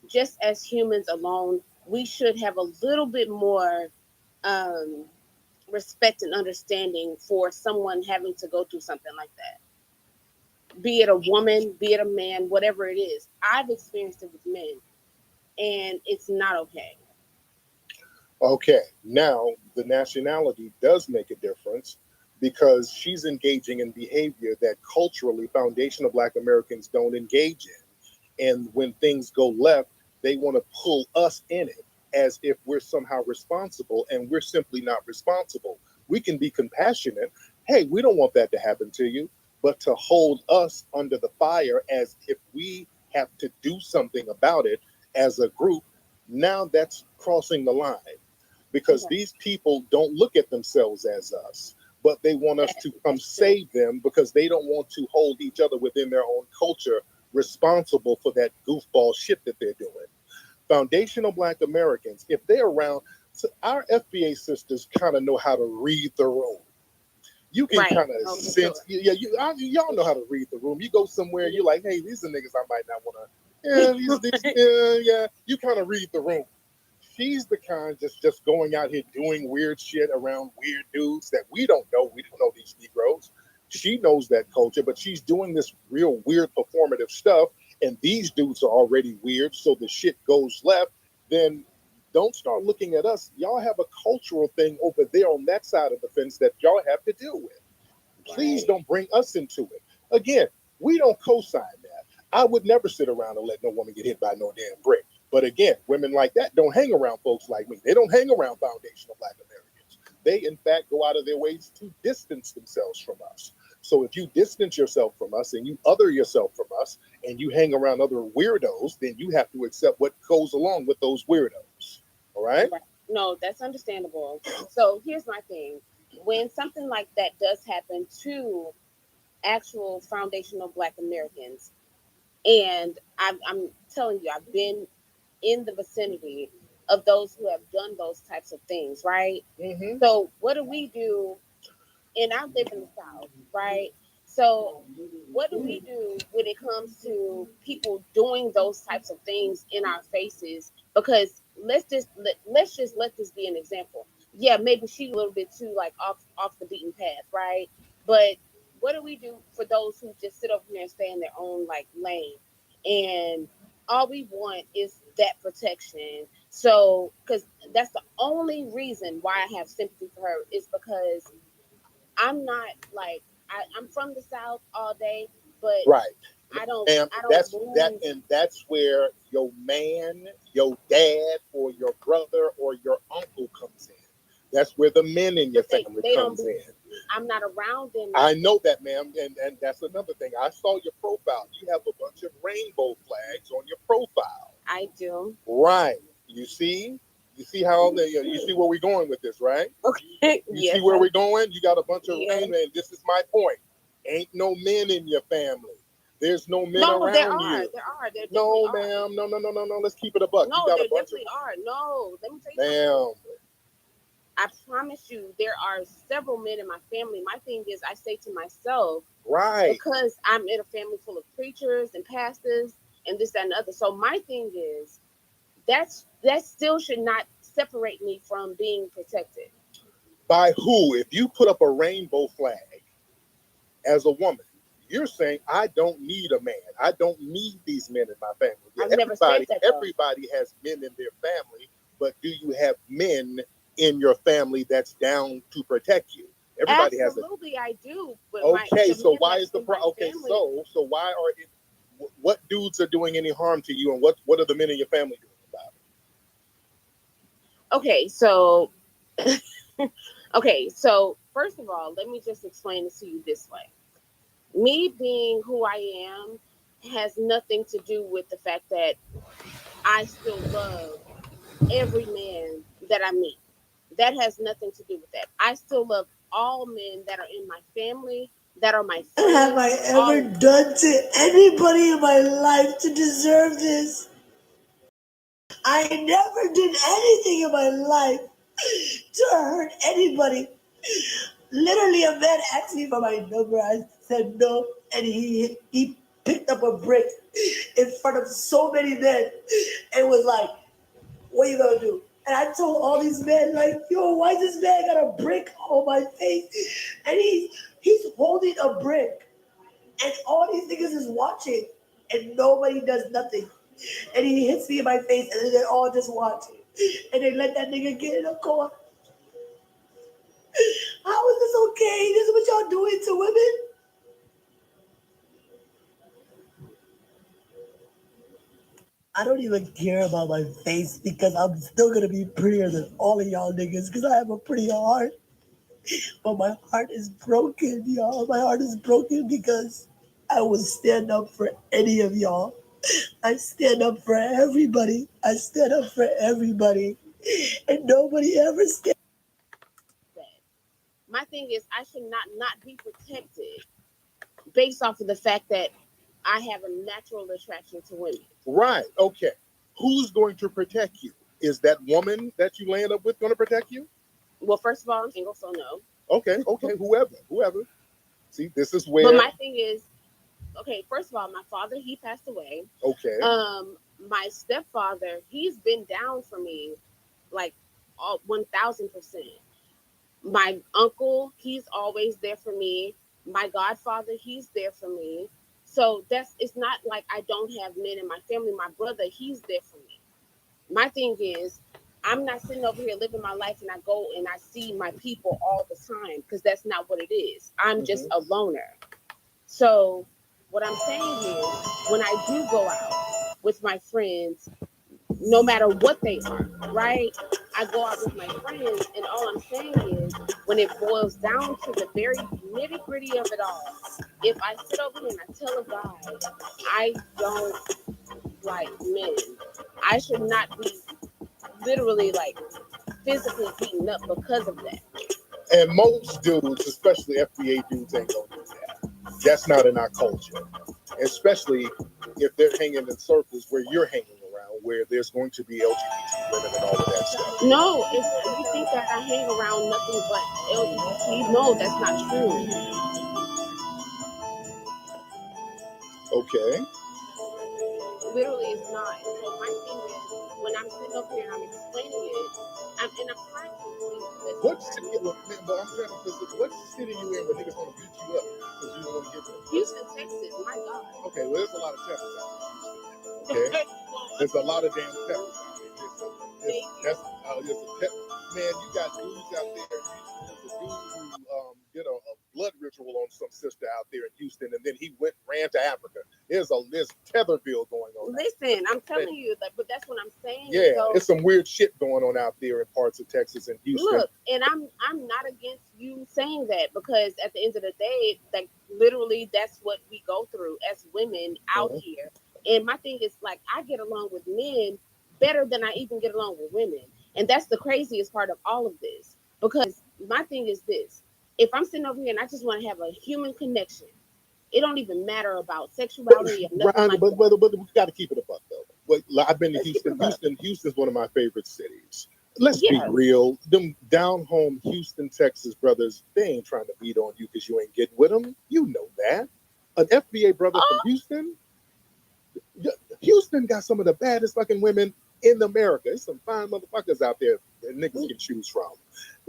just as humans alone, we should have a little bit more respect and understanding for someone having to go through something like that. Be it a woman, be it a man, whatever it is. I've experienced it with men, and it's not okay. Okay, now the nationality does make a difference because she's engaging in behavior that culturally foundational Black Americans don't engage in. And when things go left, they want to pull us in it as if we're somehow responsible, and we're simply not responsible. We can be compassionate. Hey, we don't want that to happen to you, but to hold us under the fire as if we have to do something about it as a group, now that's crossing the line. Because these people don't look at themselves as us, but they want us to come save them because they don't want to hold each other within their own culture responsible for that goofball shit that they're doing. Foundational Black Americans, if they're around, so our FBA sisters kind of know how to read the room. You can kind of sense, y'all know how to read the room. You go somewhere, you're like, hey, these are niggas I might not want to, you kind of read the room. She's the kind just going out here doing weird shit around weird dudes that we don't know. We don't know these Negroes. She knows that culture, but she's doing this real weird performative stuff. And these dudes are already weird. So the shit goes left. Then don't start looking at us. Y'all have a cultural thing over there on that side of the fence that y'all have to deal with. Please don't bring us into it. Again, we don't co-sign that. I would never sit around and let no woman get hit by no damn brick. But again, women like that don't hang around folks like me. They don't hang around foundational Black Americans. They, in fact, go out of their ways to distance themselves from us. So if you distance yourself from us and you other yourself from us and you hang around other weirdos, then you have to accept what goes along with those weirdos. All right? No, that's understandable. So here's my thing. When something like that does happen to actual foundational Black Americans, and I'm telling you, I've been in the vicinity of those who have done those types of things, right? Mm-hmm. So what do we do? And I live in the South, right? So what do we do when it comes to people doing those types of things in our faces? Because let's just let this be an example. Yeah, maybe she's a little bit too like off the beaten path, right? But what do we do for those who just sit over here and stay in their own like lane? And all we want is that protection. So, because that's the only reason why I have sympathy for her is because I'm not like I'm from the South all day, but I don't. That's move. and that's where your man, your dad, or your brother or your uncle comes in. That's where the men in your family comes in. I'm not around them. I know that, ma'am, and that's another thing. I saw your profile. You have a bunch of rainbow flags on your profile. I do. Right. You see how you see where we're going with this, right? Okay. You see where we're going? You got a bunch of rainbow, and this is my point. Ain't no men in your family. There's no men around there you. There are. No, ma'am. No. Let's keep it a buck. No, you got there a bunch definitely are. No, let me tell you something. I promise you, there are several men in my family. My thing is, I say to myself, right, because I'm in a family full of preachers and pastors and this, that, and the other. So my thing is, that still should not separate me from being protected. By who? If you put up a rainbow flag as a woman, you're saying, I don't need a man. I don't need these men in my family. I've never said that, everybody has men in their family, but do you have men in your family that's down to protect you? Everybody Absolutely, I do. But so why is the problem? Okay, so why are it? What dudes are doing any harm to you, and what are the men in your family doing about it? Okay, so first of all, let me just explain this to you this way. Me being who I am has nothing to do with the fact that I still love every man that I meet. That has nothing to do with that. I still love all men that are in my family, that are my friends. Have I ever done to anybody in my life to deserve this? I never did anything in my life to hurt anybody. Literally, a man asked me for my number. I said no, and he picked up a brick in front of so many men and was like, "What are you gonna do?" And I told all these men, like, yo, why this man got a brick on my face? And he's holding a brick. And all these niggas is watching. And nobody does nothing. And he hits me in my face, and then they're all just watching. And they let that nigga get in a car. How is this okay? This is what y'all doing to women? I don't even care about my face because I'm still gonna be prettier than all of y'all niggas because I have a pretty heart. But my heart is broken, y'all. My heart is broken because I will stand up for any of y'all. I stand up for everybody. I stand up for everybody. And nobody ever stands. My thing is, I should not be protected based off of the fact that I have a natural attraction to women. Right. Okay. Who's going to protect you? Is that woman that you land up with going to protect you? Well, first of all, I'm single, so no. Okay. Whoever. See, this is where. But my thing is, okay, first of all, my father, he passed away. Okay. My stepfather, he's been down for me, like 1,000%. My uncle, he's always there for me. My godfather, he's there for me. So it's not like I don't have men in my family. My brother, he's there for me. My thing is, I'm not sitting over here living my life and I go and I see my people all the time because that's not what it is. I'm just a loner. So what I'm saying is, when I do go out with my friends, no matter what they are, right? I go out with my friends, and all I'm saying is, when it boils down to the very nitty gritty of it all, if I sit over here and I tell a guy I don't like men, I should not be literally like physically beaten up because of that. And most dudes, especially FBA dudes, ain't gonna do that. That's not in our culture, especially if they're hanging in circles where you're hanging around, where there's going to be LGBT women and all of that stuff. No, if you think that I hang around nothing but LGBT, no, that's not true. Okay. Literally, it's not. So my thing is, when I'm sitting up here and I'm explaining it, I'm trying to explain this. What city? But I'm trying to visit. What city you in where niggas want to beat you up because you don't want to get them? Houston, Texas. My God. Okay, well, there's a lot of Texas out there. Okay, there's a lot of damn Texas out there. Man, you got dudes out there. There's a dude who did a blood ritual on some sister out there in Houston, and then he ran to Africa. There's Tetherville going on. Listen, I'm telling you that, but that's what I'm saying. Yeah, so, it's some weird shit going on out there in parts of Texas and Houston. Look, and I'm not against you saying that, because at the end of the day, like literally, that's what we go through as women out here. And my thing is, like, I get along with men better than I even get along with women, and that's the craziest part of all of this. Because my thing is this: if I'm sitting over here and I just want to have a human connection, it don't even matter about sexuality or nothing. But we got to keep it a buck though. But I've been to Houston. Houston's one of my favorite cities. Let's be real. Them down home Houston, Texas brothers, they ain't trying to beat on you because you ain't getting with them. You know that. An FBA brother from Houston. Houston got some of the baddest fucking women in America. There's some fine motherfuckers out there that niggas can choose from.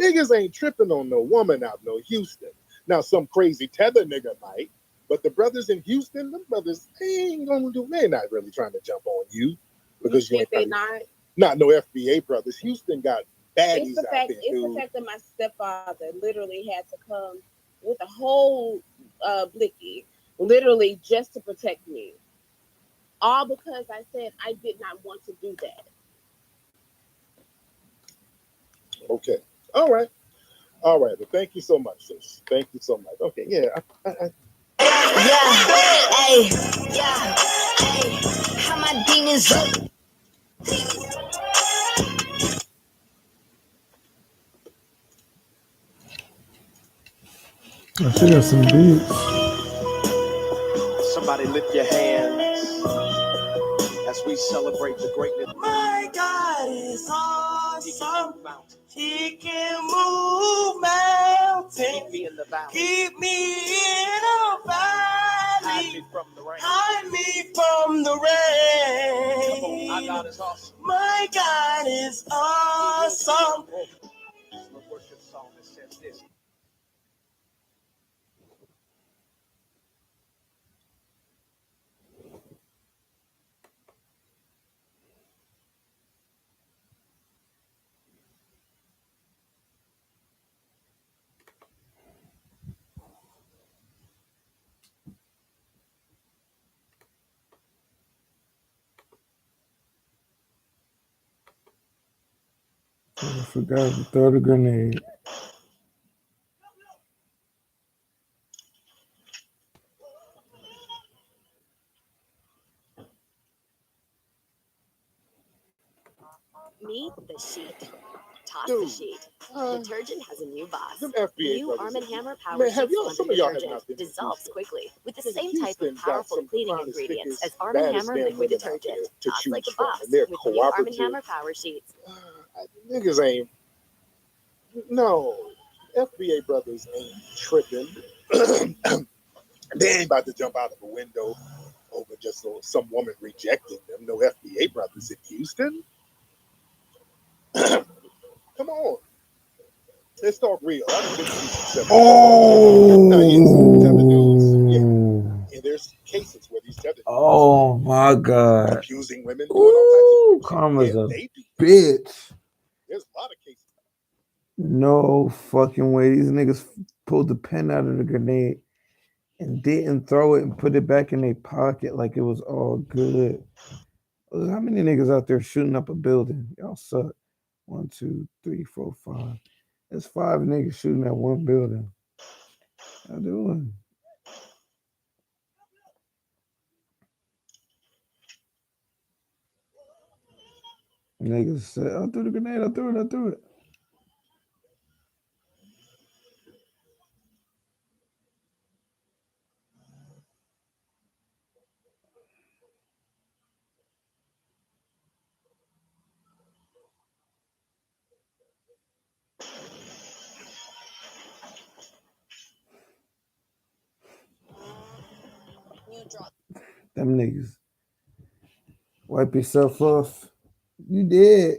Niggas ain't tripping on no woman out no Houston. Now some crazy tether nigga might, but the brothers in Houston, them brothers, they're not really trying to jump on you because you ain't not no FBA brothers. Houston got baddies out there. It's the fact that my stepfather literally had to come with a whole blicky, literally just to protect me. All because I said I did not want to do that. Okay. All right. Well, thank you so much, sis. Thank you so much. Okay. Yeah. How my demons up. I should have some beats. Somebody lift your hands as we celebrate the greatness. My God is awesome. He can move mountains. Keep me in the valley. Keep me in a valley. hide me from the rain. Hide me from the rain. Come on, our God is awesome. My God is awesome. The worship song that says this. I forgot to throw the grenade. Meet the sheet. Toss the sheet. Detergent has a new boss. New Arm & Hammer Power Man, have Sheet y'all, some Sponge of y'all have not Detergent been to dissolves Houston. quickly with the Because same type of Houston's got powerful some of the cleaning finest, ingredients thickest, as Arm & baddest Hammer damn Liquid women out Detergent. there to Toss choose like a from. boss And they're with new Arm & cooperative. Hammer Power Sheets. Niggas ain't, no, FBA brothers ain't tripping. They ain't about to jump out of a window over just some woman rejecting them. No FBA brothers in Houston. Come on. Let's talk real. I've been to seven. Now, yes, seven dudes, yeah. And there's cases where these seven Oh my God. abusing women, doing all types of weird shit. Karma's Yeah, a they do. bitch. There's a lot of cases. No fucking way. These niggas pulled the pen out of the grenade and didn't throw it and put it back in their pocket like it was all good. How many niggas out there shooting up a building? Y'all suck. 1, 2, 3, 4, 5. There's 5 niggas shooting at one building. How doing? Niggas said, I threw the grenade, I threw it. Them niggas. Wipe yourself off. You did.